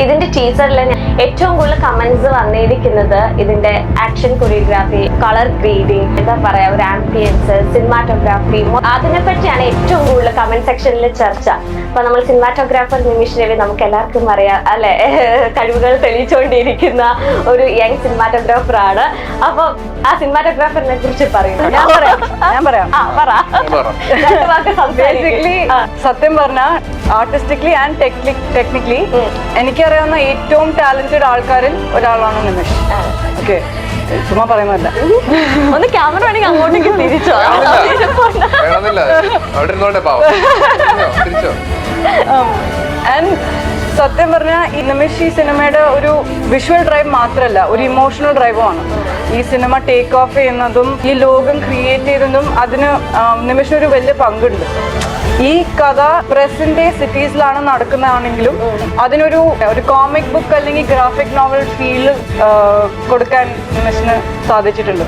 ഇതിന്റെ ടീച്ചറിൽ ഏറ്റവും കൂടുതൽ കമന്റ്സ് വന്നിരിക്കുന്നത് ഇതിന്റെ ആക്ഷൻ കൊറിയോഗ്രാഫി, കളർ ഗ്രേഡിങ്, എന്താ പറയാ, ഒരു ആംബിയൻസ്, സിനിമാറ്റോഗ്രാഫി, അതിനെ പറ്റിയാണ് ഏറ്റവും കൂടുതൽ കമന്റ് സെക്ഷനിൽ ചർച്ച. അപ്പൊ നമ്മൾ സിനിമാറ്റോഗ്രാഫർ നിമിഷ് രവി നമുക്ക് എല്ലാവർക്കും അറിയാം അല്ലെ, കഴിവുകൾ തെളിയിച്ചുകൊണ്ടിരിക്കുന്ന ഒരു യങ് സിനിമാറ്റോഗ്രാഫർ ആണ്. അപ്പൊ ആ സിനിമാറ്റോഗ്രാഫറിനെ കുറിച്ച് പറയും. ഞാൻ പറയാം. ബേസിക്കലി സത്യം പറഞ്ഞാൽ ആർട്ടിസ്റ്റിക്കലി ആൻഡ് ടെക്നിക്കലി എനിക്കറിയാവുന്ന ഏറ്റവും ടാലന്റഡ് ആൾക്കാരിൽ ഒരാളാണ് നിമിഷ്. ഓക്കെ, ചുമ്മാ പറയുന്നതല്ല. ഒന്ന് ക്യാമറ വേണമെങ്കിൽ അങ്ങോട്ടേക്ക് തിരിച്ചോ. ആൻഡ് സത്യം പറഞ്ഞാൽ ഈ നിമിഷ് ഈ സിനിമയുടെ ഒരു വിഷ്വൽ ഡ്രൈവ് മാത്രമല്ല, ഒരു ഇമോഷണൽ ഡ്രൈവുമാണ്. ഈ സിനിമ ടേക്ക് ഓഫ് ചെയ്യുന്നതും ഈ ലോകം ക്രിയേറ്റ് ചെയ്തതും അതിന് നിമിഷൊരു വലിയ പങ്കുണ്ട്. ഈ കഥ പ്രസന്റ് ഡേ സിറ്റീസിലാണ് നടക്കുന്നതാണെങ്കിലും അതിനൊരു കോമിക് ബുക്ക് അല്ലെങ്കിൽ ഗ്രാഫിക് നോവൽ ഫീൽ കൊടുക്കാൻ നിമിഷിന് സാധിച്ചിട്ടുണ്ട്.